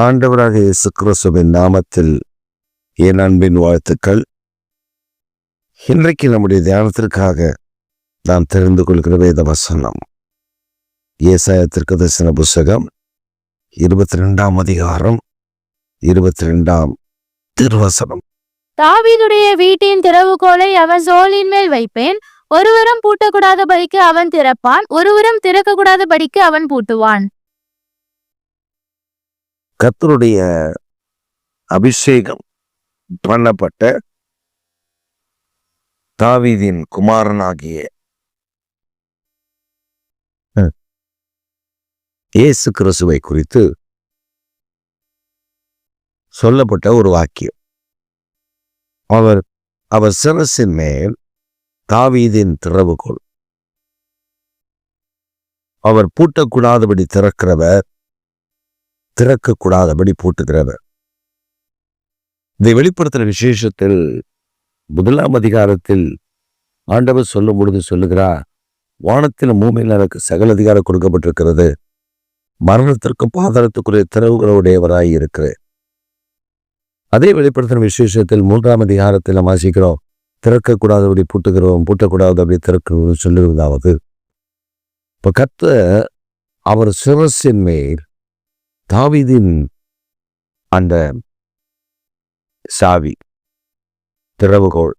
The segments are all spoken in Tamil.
ஆண்டவராக இயேசு கிறிஸ்துவின் நாமத்தில் என் அன்பின் வாழ்த்துக்கள். இன்றைக்கு நம்முடைய தியானத்திற்காக நாம் தெரிந்து கொள்கிற வேத வசனம் ஏசாயா தீர்க்கதரிசன புத்தகம் 22ஆம் அதிகாரம் 22ஆம் திருவசனம். தாவீதுடைய வீட்டின் திறவுகோலை அவன் தோளின் மேல் வைப்பேன். ஒருவரும் பூட்டக்கூடாதபடிக்கு அவன் திறப்பான், ஒருவரும் திறக்கக்கூடாதபடிக்கு அவன் பூட்டுவான். கர்த்தருடைய அபிஷேகம் பண்ணப்பட்ட தாவீதின் குமாரனாகிய இயேசு கிறிஸ்துவை குறித்து சொல்லப்பட்ட ஒரு வாக்கியம். அவர் சிரசின் மேல் தாவீதின் திறவுகோல். அவர் பூட்டக்கூடாதபடி திறக்கிறவர், திறக்கக்கூடாதபடி பூட்டுகிறவர். இதை வெளிப்படுத்துகிற விசேஷத்தில் 1ஆம் அதிகாரத்தில் ஆண்டவர் சொல்லும் பொழுது சொல்லுகிறார், வானத்திலும் பூமியில் எனக்கு சகல அதிகாரம் கொடுக்கப்பட்டிருக்கிறது, மரணத்திற்கும் பாதாளத்துக்குரிய திறவுகளுடையவராய் இருக்கிறேன். அதே வெளிப்படுத்துகிற விசேஷத்தில் 3ஆம் அதிகாரத்தில் நாம் வாசிக்கிறோம், திறக்கக்கூடாதபடி பூட்டுகிறோம், பூட்டக்கூடாதபடி திறக்கிறோம் சொல்லுவதாவது. இப்ப கர்த்தர் அவர் சிரசின் மேல் தாவீதின் அந்த சாவி திறவுகோள்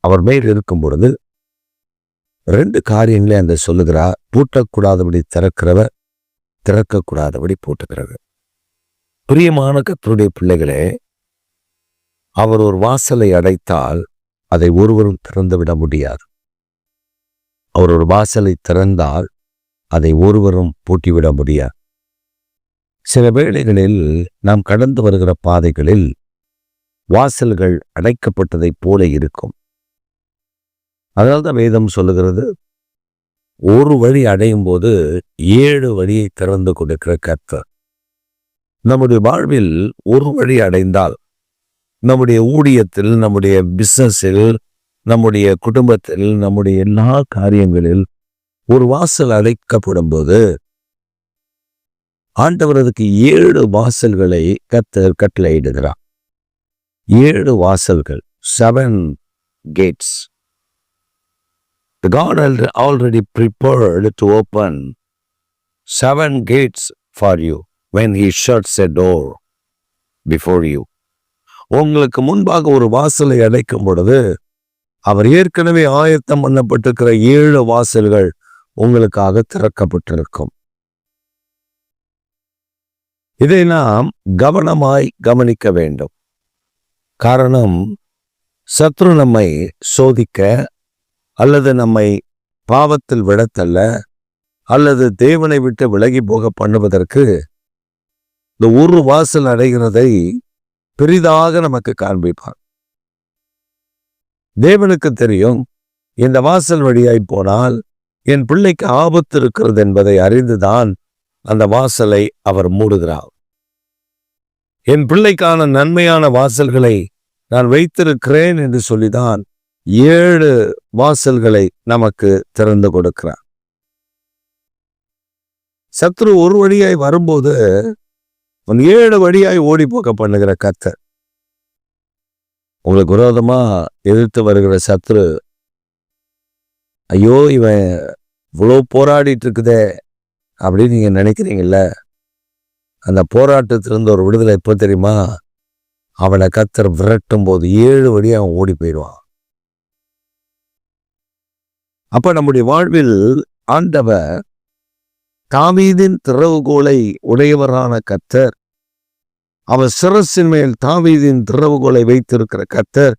அவர் மேல் இருக்கும் பொழுது 2 காரியங்களே அந்த சொல்லுகிறார். பூட்டக்கூடாதபடி திறக்கிறவர், திறக்கக்கூடாதபடி பூட்டுகிறவர். பிரியமான கர்த்தருடைய பிள்ளைகளே, அவர் ஒரு வாசலை அடைத்தால் அதை ஒருவரும் திறந்துவிட முடியாது. அவர் ஒரு வாசலை திறந்தால் அதை ஒருவரும் பூட்டிவிட முடியாது. சில வேளைகளில் நாம் கடந்து வருகிற பாதைகளில் வாசல்கள் அடைக்கப்பட்டதை போல இருக்கும். அதனால்தான் வேதம் சொல்லுகிறது, ஒரு வழி அடையும் போது 7 வழியை திறந்து கொடுக்கிற கர்த்தர். நம்முடைய வாழ்வில் ஒரு வழி அடைந்தால், நம்முடைய ஊழியத்தில், நம்முடைய பிசினஸில், நம்முடைய குடும்பத்தில், நம்முடைய எல்லா காரியங்களில் ஒரு வாசல் அடைக்கப்படும் போது ஆண்டவர் அதுக்கு 7 வாசல்களை கர்த்தர் கட்டளையிடுகிறார். 7 வாசல்கள், 7 gates. The God had already prepared to open 7 gates for you when he shuts a door before you. உங்களுக்கு முன்பாக ஒரு வாசலை அடைக்கும் பொழுது அவர் ஏற்கனவே ஆயத்தம் பண்ணப்பட்டிருக்கிற 7 வாசல்கள் உங்களுக்காக திறக்கப்பட்டிருக்கும். இதை நாம் கவனமாய் கவனிக்க வேண்டும். காரணம், சத்ரு நம்மை சோதிக்க அல்லது நம்மை பாவத்தில் விடத்தல்ல அல்லது தேவனை விட்டு விலகி போக பண்ணுவதற்கு இந்த ஒரு வாசல் அடைகிறதை பெரிதாக நமக்கு காண்பிப்பார். தேவனுக்கு தெரியும், இந்த வாசல் வழியாய் போனால் என் பிள்ளைக்கு ஆபத்து இருக்கிறது என்பதை அறிந்துதான் அந்த வாசலை அவர் மூடுகிறார். என் பிள்ளைக்கான நன்மையான வாசல்களை நான் வைத்திருக்கிறேன் என்று சொல்லிதான் 7 வாசல்களை நமக்கு திறந்து கொடுக்கிறார். சத்ரு ஒரு வழியாய் வரும்போது 7 வழியாய் ஓடி போக பண்ணுகிற கர்த்தர். உங்களுக்கு விரோதமா எதிர்த்து வருகிற சத்ரு, ஐயோ இவன் இவ்வளோ போராடிட்டு இருக்குதே அப்படின்னு நீங்க நினைக்கிறீங்கல்ல, அந்த போராட்டத்திலிருந்து ஒரு விடுதலை எப்போ தெரியுமா? அவனை கர்த்தர் விரட்டும் போது 7 வழியா அவன் ஓடி போயிடுவான். அப்ப நம்முடைய வாழ்வில் ஆண்டவர் தாவீதின் திறவுகோலை உடையவரான கர்த்தர், அவர் சிரசின் மேல் தாவீதின் திறவுகோலை வைத்திருக்கிற கர்த்தர்,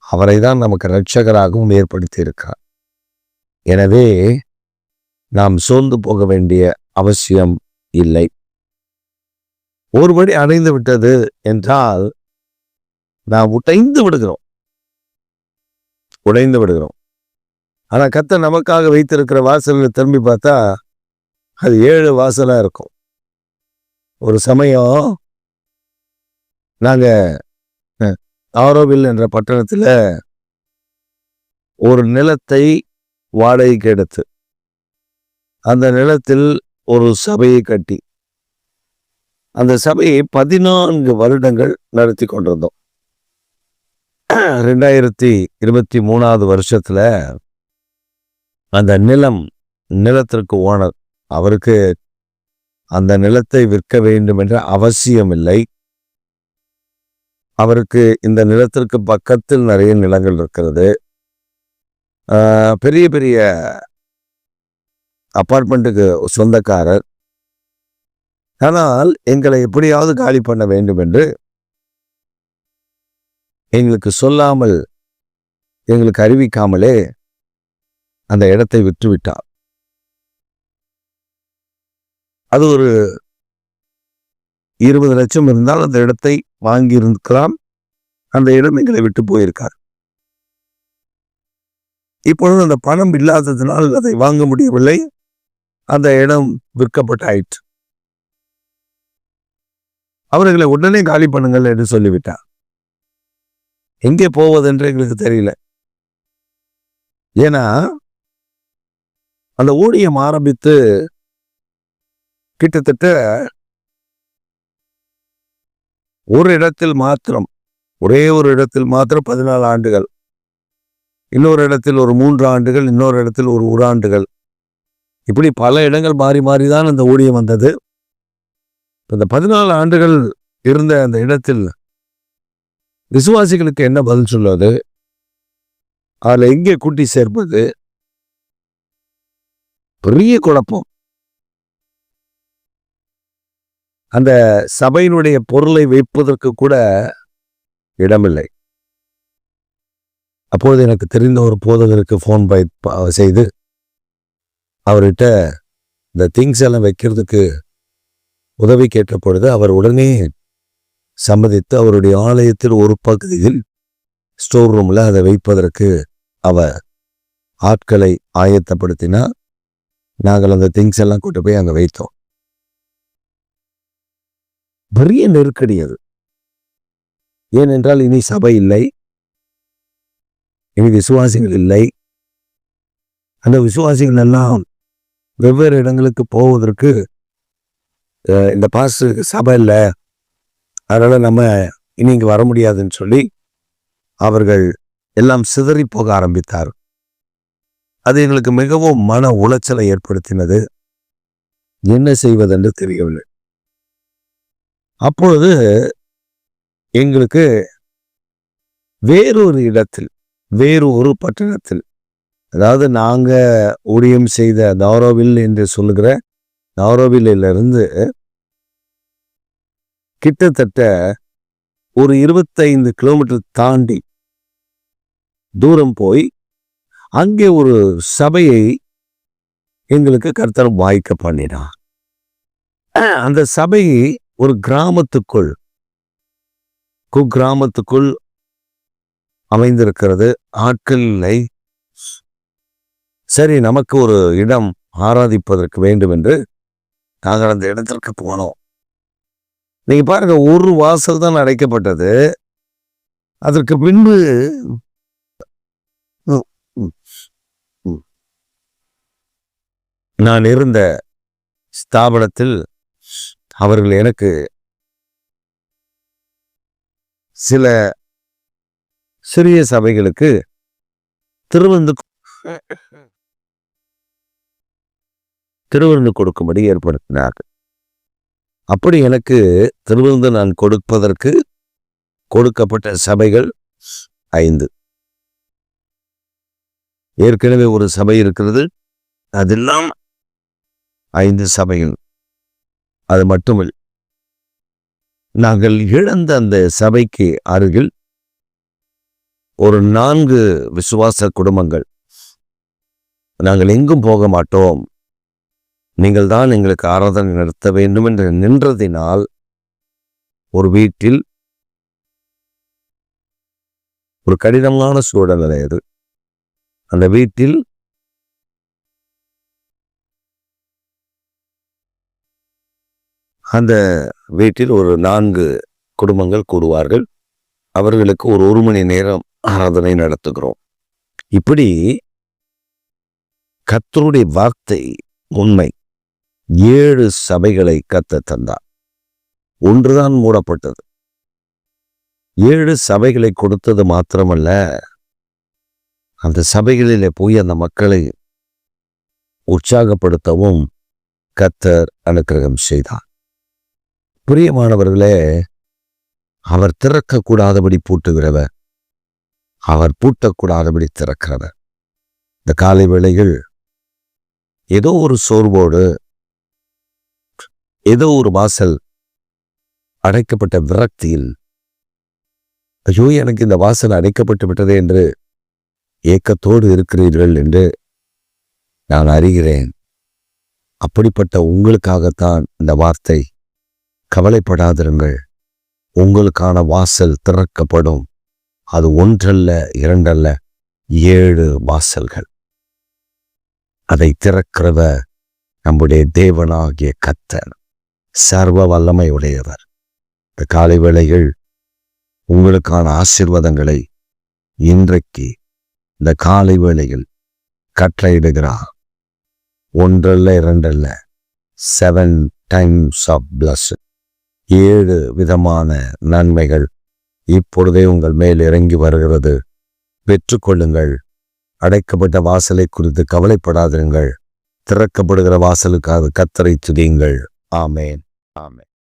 அவரை தான் நமக்கு இரட்சகராகவும் ஏற்படுத்தி இருக்கிறார். எனவே நாம் சோர்ந்து போக வேண்டிய அவசியம் இல்லை. ஒரு வழி அடைந்து விட்டது என்றால் நாம் உடைந்து விடுகிறோம். ஆனா கர்த்தர் நமக்காக வைத்திருக்கிற வாசல்களை திரும்பி பார்த்தா அது 7 வாசலா இருக்கும். ஒரு சமயம் நாங்க ஆரோவில் என்ற பட்டணத்துல ஒரு நிலத்தை வாடகைக்கு எடுத்து அந்த நிலத்தில் ஒரு சபையை கட்டி அந்த சபையை 14 வருடங்கள் நடத்தி கொண்டிருந்தோம். 2023 வருஷத்துல அந்த நிலத்திற்கு ஓனர், அவருக்கு அந்த நிலத்தை விற்க வேண்டும் என்ற அவசியம் இல்லை. அவருக்கு இந்த நிலத்திற்கு பக்கத்தில் நிறைய நிலங்கள் இருக்கிறது. பெரிய பெரிய அபார்ட்மெண்ட்டுக்கு சொந்தக்காரர். ஆனால் எங்களை எப்படியாவது காலி பண்ண வேண்டும் என்று எங்களுக்கு சொல்லாமல், எங்களுக்கு அறிவிக்காமலே அந்த இடத்தை விற்றுவிட்டார். அது ஒரு 20 லட்சம் இருந்தால் அந்த இடத்தை வாங்கி இருக்கலாம். அந்த இடம் எங்களை விட்டு போயிருக்கார். இப்பொழுது அந்த பணம் இல்லாததினால் அதை வாங்க முடியவில்லை. அந்த இடம் விற்கப்பட்டாயிற்று. அவர்களை உடனே காலி பண்ணுங்கள் என்று சொல்லிவிட்டார். எங்கே போவதென்று எங்களுக்கு தெரியல. ஏன்னா அந்த ஊழியம் ஆரம்பித்து கிட்டத்தட்ட ஒரு இடத்தில் மாத்திரம், ஒரே ஒரு இடத்தில் மாத்திரம் 14 ஆண்டுகள், இன்னொரு இடத்தில் ஒரு 3 ஆண்டுகள், இன்னொரு இடத்தில் ஒரு 1 ஆண்டுகள், இப்படி பல இடங்கள் மாறி மாறிதான் அந்த ஊழியம் வந்தது. இந்த 14 ஆண்டுகள் இருந்த அந்த இடத்தில் விசுவாசிகளுக்கு என்ன பதில் சொல்வது, அதில் எங்கே கூட்டி சேர்ப்பது, பெரிய குழப்பம். அந்த சபையினுடைய பொருளை வைப்பதற்கு கூட இடமில்லை. அப்போது எனக்கு தெரிந்த ஒரு போதகருக்கு ஃபோன் செய்து அவர்கிட்ட இந்த திங்ஸ் எல்லாம் வைக்கிறதுக்கு உதவி கேட்ட பொழுது அவர் உடனே சம்மதித்து அவருடைய ஆலயத்தில் ஒரு பகுதியில் ஸ்டோர் ரூம்ல அதை வைப்பதற்கு அவர் ஆட்களை ஆயத்தப்படுத்தினார். நாங்கள் அந்த திங்ஸ் எல்லாம் கொண்டு போய் அங்கே வைத்தோம். பெரிய நெருக்கடி அது. ஏனென்றால் இனி சபை இல்லை, இனி விசுவாசிகள் இல்லை. அந்த விசுவாசிகள் எல்லாம் வெவ்வேறு இடங்களுக்கு போவதற்கு இந்த பாஸ்டருக்கு சபை இல்லை, அதனால நம்ம இனி இங்கே வர முடியாதுன்னு சொல்லி அவர்கள் எல்லாம் சிதறி போக ஆரம்பித்தார். அது எங்களுக்கு மிகவும் மன உளைச்சலை ஏற்படுத்தினது. என்ன செய்வதென்று தெரியவில்லை. அப்பொழுது எங்களுக்கு வேறொரு இடத்தில், வேறு ஒரு பட்டணத்தில், அதாவது நாங்க ஊழியம் செய்த நாரோவில் என்று சொல்லுகிற நாரோவிலிருந்து கிட்டத்தட்ட ஒரு 25 கிலோமீட்டர் தாண்டி தூரம் போய் அங்கே ஒரு சபையை எங்களுக்கு கர்த்தர் வாய்க்க பண்ணினார். அந்த சபை ஒரு குக்கிராமத்துக்குள் அமைந்திருக்கிறது. ஆட்கள் இல்லை. சரி, நமக்கு ஒரு இடம் ஆராதிப்பதற்கு வேண்டும் என்று நாங்கள் அந்த இடத்திற்கு போனோம். நீங்க பாருங்க, ஒரு வாசல் தான் அடைக்கப்பட்டது. அதற்கு பின்பு நான் இருந்த ஸ்தாபனத்தில் அவர்கள் எனக்கு சில சிறிய சபைகளுக்கு திருவிருந்து கொடுக்கும்படி ஏற்படுத்தினார்கள். அப்படி எனக்கு திருவிருந்து நான் கொடுப்பதற்கு கொடுக்கப்பட்ட சபைகள் 5. ஏற்கனவே ஒரு சபை இருக்கிறது, அதெல்லாம் 5 சபைகள். அது மட்டுமில்லை, நாங்கள் இழந்த அந்த சபைக்கு அருகில் ஒரு 4 விசுவாச குடும்பங்கள், நாங்கள் எங்கும் போக மாட்டோம், நீங்கள் தான் எங்களுக்கு ஆராதனை நடத்த வேண்டும் என்று நின்றதினால் ஒரு வீட்டில் ஒரு கடினமான சூழ்நிலை அது. அந்த வீட்டில் ஒரு 4 குடும்பங்கள் கூடுவார்கள். அவர்களுக்கு ஒரு 1 மணி நேரம் ஆராதனை நடத்துகிறோம். இப்படி கர்த்தருடைய வார்த்தை உண்மை. 7 சபைகளை கர்த்தர் தந்தார். ஒன்றுதான் மூடப்பட்டது. 7 சபைகளை கொடுத்தது மாத்திரமல்ல, அந்த சபைகளிலே போய் அந்த மக்களை உற்சாகப்படுத்தவும் கர்த்தர் அனுக்கிரகம் செய்தார். பிரியமானவர்களே, அவர் திறக்கக்கூடாதபடி பூட்டுகிறவர், அவர் பூட்டக்கூடாதபடி திறக்கிறவர். இந்த காலை வேளையில் ஏதோ ஒரு சோர்வோடு, ஏதோ ஒரு வாசல் அடைக்கப்பட்ட விரக்தியில், ஐயோ எனக்கு இந்த வாசல் அடைக்கப்பட்டு விட்டதே என்று ஏக்கத்தோடு இருக்கிறீர்கள் என்று நான் அறிகிறேன். அப்படிப்பட்ட உங்களுக்காகத்தான் இந்த வார்த்தை. கவலைப்படாதிருங்கள், உங்களுக்கான வாசல் திறக்கப்படும். அது 1 அல்ல 2 அல்ல 7 வாசல்கள். அதை திறக்கிறவர் நம்முடைய தேவனாகிய கர்த்தர், சர்வ வல்லமை உடையவர். இந்த காலை வேளையில் உங்களுக்கான ஆசீர்வாதங்களை இன்றைக்கு இந்த காலை வேளையில் கட்டளையிடுகிறார். 1 அல்ல 2 அல்ல 7 டைம்ஸ் ஆஃப் blessing. 7 விதமான நன்மைகள் இப்பொழுதே உங்கள் மேல் இறங்கி வருகிறது. பெற்றுக்கொள்ளுங்கள். அடைக்கப்பட்ட வாசலை குறித்து கவலைப்படாதிருங்கள். திறக்கப்படுகிற வாசலுக்காக கர்த்தரை துதியுங்கள். ஆமென். ஆமென்.